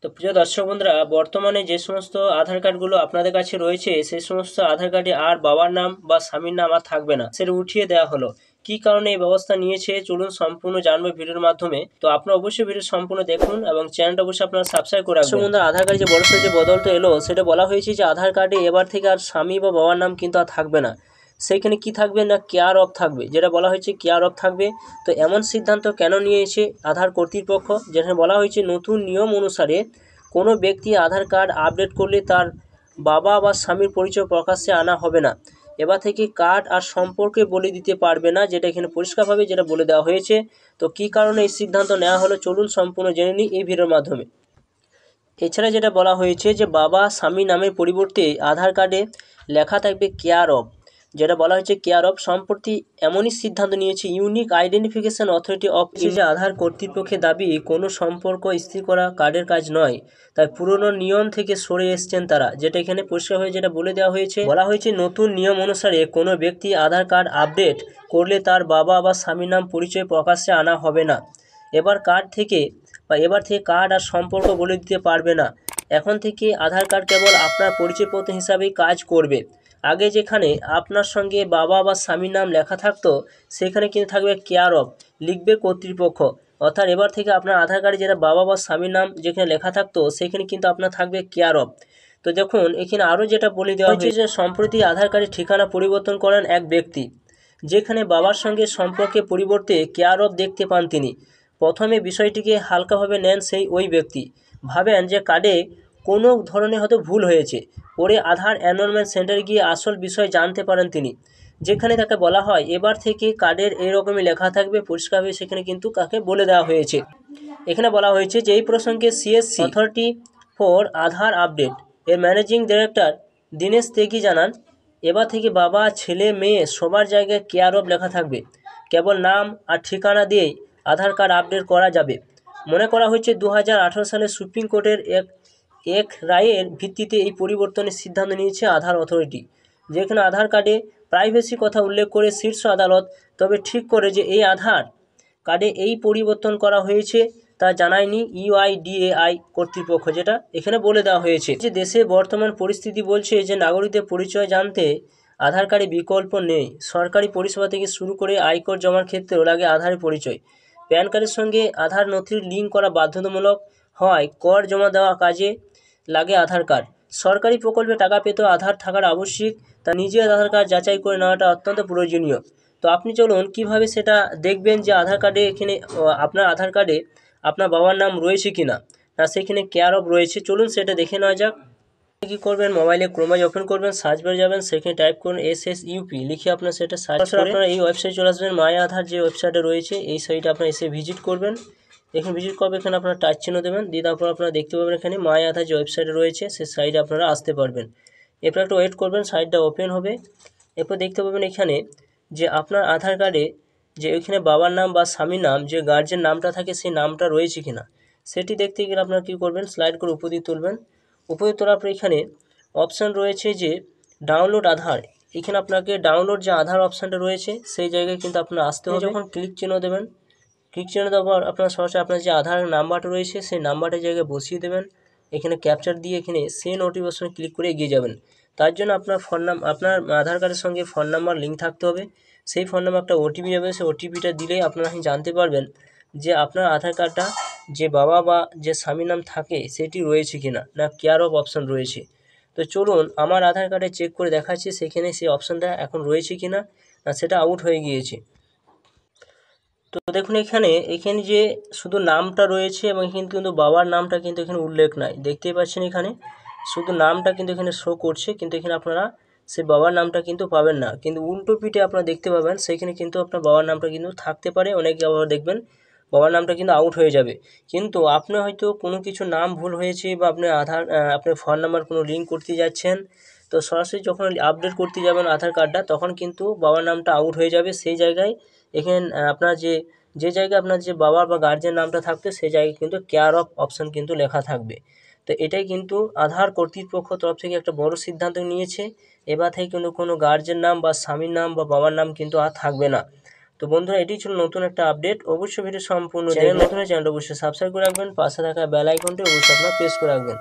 তো প্রিয় দর্শক বন্ধুরা, বর্তমানে যে সমস্ত আধার কার্ডগুলো আপনাদের কাছে রয়েছে সেই সমস্ত আধার কার্ডে আর বাবার নাম বা স্বামীর নাম আর থাকবে না, সেটা উঠিয়ে দেওয়া হলো। কি কারণে এই ব্যবস্থা নিয়েছে চলুন সম্পূর্ণ জানবো ভিডিওর মাধ্যমে। তো আপনারা অবশ্যই ভিডিও সম্পূর্ণ দেখুন এবং চ্যানেলটা অবশ্যই আপনারা সাবস্ক্রাইব করে রাখবেন। বন্ধুরা, আধার কার্ডে যে বড়সড় যে বদলটা এলো সেটা বলা হয়েছে যে আধার কার্ডে এবার থেকে আর স্বামী বা বাবার নাম কিন্তু আর থাকবে না। সেইখানে কি থাকবে না, কেয়ার অফ থাকবে, যেটা বলা হয়েছে কেয়ার অফ থাকবে। তো এমন সিদ্ধান্ত কেন নিয়েছে আধার কর্তৃপক্ষ, যেখানে বলা হয়েছে নতুন নিয়ম অনুসারে কোনো ব্যক্তি আধার কার্ড আপডেট করলে তার বাবা বা স্বামীর পরিচয় প্রকাশ্যে আনা হবে না। এবার থেকে কার্ড আর সম্পর্কে বলে দিতে পারবে না, যেটা এখানে পরিষ্কারভাবে যেটা বলে দেওয়া হয়েছে। তো কী কারণে এই সিদ্ধান্ত নেওয়া হলো চলুন সম্পূর্ণ জেনে নিই এই ভিডিওর মাধ্যমে। এছাড়া যেটা বলা হয়েছে যে বাবা স্বামী নামের পরিবর্তে আধার কার্ডে লেখা থাকবে কেয়ার অফ, যেটা বলা হয়েছে কেয়ার অফ। সম্প্রতি এমনই সিদ্ধান্ত নিয়েছে unique identification authority of India. Aadhaar কর্তৃপক্ষের দাবি কোনো সম্পর্ক স্থির করা কার্ডের কাজ নয়, তাই পুরনো নিয়ম থেকে সরে এসছেন তারা, যেটা এখানে পরিষ্কারভাবে যেটা বলে দেওয়া হয়েছে। বলা হয়েছে নতুন নিয়ম অনুসারে কোনো ব্যক্তি আধার কার্ড আপডেট করলে তার বাবা বা স্বামীর নাম পরিচয় প্রকাশ্যে আনা হবে না। এবার থেকে কার্ড আর সম্পর্ক বলে দিতে পারবে না। এখন থেকে আধার কার্ড কেবল আপনার পরিচয়পত্র হিসাবেই কাজ করবে। আগে যেখানে আপনার সঙ্গে বাবা বা স্বামীর নাম লেখা থাকতো সেখানে কিন্তু থাকবে কেয়ার অফ, লিখবে কর্তৃপক্ষ। অর্থাৎ এবার থেকে আপনার আধার কার্ডে যেটা বাবা বা স্বামীর নাম যেখানে লেখা থাকতো সেখানে কিন্তু আপনার থাকবে কেয়ার অফ। তো দেখুন এখানে আরও যেটা বলে দেওয়া হয়েছে যে সম্প্রতি আধার কার্ডের ঠিকানা পরিবর্তন করেন এক ব্যক্তি, যেখানে বাবার সঙ্গে সম্পর্কের পরিবর্তে কেয়ার অফ দেখতে পান তিনি। প্রথমে বিষয়টিকে হালকাভাবে নেন ওই ব্যক্তি, ভাবেন যে কার্ডে কোনো ধরনের হয়তো ভুল হয়েছে। পরে আধার এনরোলমেন্ট সেন্টারে গিয়ে আসল বিষয় জানতে পারেন তিনি, যেখানে তাকে বলা হয় এবার থেকে কার্ডের এইরকমই লেখা থাকবে পরিষ্কারভাবে, সেখানে কিন্তু কাকে বলে দেওয়া হয়েছে। এখানে বলা হয়েছে যে এই প্রসঙ্গে CSC authority for Aadhaar update এর ম্যানেজিং ডিরেক্টর দীনেশ তেগি জানান, এবার থেকে বাবা ছেলে মেয়ে সবার জায়গায় কেয়ার অফ লেখা থাকবে। কেবল নাম আর ঠিকানা দিয়েই আধার কার্ড আপডেট করা যাবে। মনে করা হচ্ছে 2018 সালে সুপ্রিম কোর্টের এক রায়ের ভিত্তিতে এই পরিবর্তনের সিদ্ধান্ত নিয়েছে আধার অথরিটি, যেখানে আধার কার্ডে প্রাইভেসি কথা উল্লেখ করে শীর্ষ আদালত তবে ঠিক করে যে এই আধার কার্ডে এই পরিবর্তন করা হয়েছে তা জানায়নি ইউআইডিএআই কর্তৃপক্ষ, যেটা এখানে বলে দেওয়া হয়েছে। যে দেশে বর্তমান পরিস্থিতি বলছে যে নাগরিকদের পরিচয় জানতে আধার কার্ডে বিকল্প নেই। সরকারি পরিষেবা থেকে শুরু করে আয়কর জমার ক্ষেত্রেও লাগে আধারের পরিচয়। প্যান কার্ডের সঙ্গে আধার নথির লিঙ্ক করা বাধ্যতামূলক হয়, কর জমা দেওয়া কাজে লাগে আধার কার্ড। সরকারি প্রকল্পে টাকা পেতেও আধার থাকার আবশ্যিক, তা নিজের আধার কার্ড যাচাই করে নেওয়াটা অত্যন্ত প্রয়োজনীয়। তো আপনি চলুন কীভাবে সেটা দেখবেন যে আধার কার্ডে এখানে আপনার আধার কার্ডে আপনার বাবার নাম রয়েছে কি না, না সেখানে কেয়ার অফ রয়েছে, চলুন সেটা দেখে নেওয়া যাক। কী করবেন, মোবাইলে ক্রোমাইজ ওপেন করবেন, সার্চ বারে যাবেন, সেখানে টাইপ করুন SSUP লিখে আপনার সেটা সার্চ করে আপনারা এই ওয়েবসাইটে চলে আসবেন। মাই আধার যে ওয়েবসাইটে রয়েছে এই সাইটে আপনারা এসে ভিজিট করবেন। এখানে ভিজিট করবে, এখানে আপনারা টাচ চিহ্ন দেবেন, দিয়ে তারপর আপনারা দেখতে পাবেন এখানে মাই আধার যে ওয়েবসাইটে রয়েছে সেই সাইটে আপনারা আসতে পারবেন। এরপর একটু ওয়েট করবেন, সাইটটা ওপেন হবে। এরপর দেখতে পাবেন এখানে যে আপনার আধার কার্ডে যে এখানে বাবার নাম বা স্বামীর নাম যে গার্জেন নামটা থাকে সেই নামটা রয়েছে কিনা সেটি দেখতে গেলে আপনারা কী করবেন, স্লাইড করে উপর দিয়ে তুলবেন। উপরে তোলার পর এখানে অপশান রয়েছে যে ডাউনলোড আধার, এখানে আপনাকে ডাউনলোড যে আধার অপশানটা রয়েছে সেই জায়গায় কিন্তু আপনার আসতে হবে। যখন ক্লিক চিহ্ন দেবেন, ক্লিক চিহ্ন দেওয়ার পর আপনার সরাসরি আপনার যে আধার নাম্বারটা রয়েছে সেই নাম্বারটার জায়গায় বসিয়ে দেবেন। এখানে ক্যাপচার দিয়ে এখানে সেন্ড ওটিপি অপশনে ক্লিক করে এগিয়ে যাবেন। তার জন্য আপনার আপনার আধার কার্ডের সঙ্গে ফোন নাম্বার লিঙ্ক থাকতে হবে। সেই ফোন নাম্বার একটা ওটিপি যাবে, সেই ওটিপিটা দিলেই আপনারা জানতে পারবেন যে আপনার আধার কার্ডটা যে বাবা বা যে স্বামীর নাম থাকে সেটি রয়েছে কিনা, না কেয়ার অফ অপশান রয়েছে। তো চলুন আমার আধার কার্ডে চেক করে দেখাচ্ছি সেখানে সেই অপশানটা এখন রয়েছে কিনা, না সেটা আউট হয়ে গিয়েছে। তো দেখুন এখানে যে শুধু নামটা রয়েছে এবং কিন্তু বাবার নামটা কিন্তু এখানে উল্লেখ নাই, দেখতেই পাচ্ছেন এখানে শুধু নামটা কিন্তু এখানে শো করছে, কিন্তু এখানে আপনারা সেই বাবার নামটা কিন্তু পাবেন না। কিন্তু উল্টো পিঠে আপনারা দেখতে পাবেন সেখানে কিন্তু আপনার বাবার নামটা কিন্তু থাকতে পারে, অনেকে আবার দেখবেন বাবার নামটা কিন্তু আউট হয়ে যাবে। কিন্তু আপনি হয়তো কোনো কিছু নাম ভুল হয়েছে বা আপনি আপনার ফোন নাম্বার কোনো লিঙ্ক করতে যাচ্ছেন, তো সরাসরি যখন আপডেট করতে যাবেন আধার কার্ডটা তখন কিন্তু বাবার নামটা আউট হয়ে যাবে। সেই জায়গায় এখানে আপনার যে জায়গায় আপনার যে বাবার বা গার্জেন নামটা থাকবে সেই জায়গায় কিন্তু কেয়ার অফ অপশান কিন্তু লেখা থাকবে। তো এটাই কিন্তু আধার কর্তৃপক্ষ তরফ থেকে একটা বড় সিদ্ধান্ত নিয়েছে। এবার থেকে কিন্তু কোনো গার্জেন নাম বা স্বামীর নাম বা বাবার নাম কিন্তু আর থাকবে না। তো বন্ধুরা এটি ছিল নতুন একটা আপডেট। অবশ্যই ভিডিও সম্পূর্ণ চ্যানেল নতুন চ্যানেলটা অবশ্যই সাবস্ক্রাইব করে রাখবেন, পাশে থাকা বেল আইকনটি অবশ্যই আপনারা প্রেস করে রাখবেন।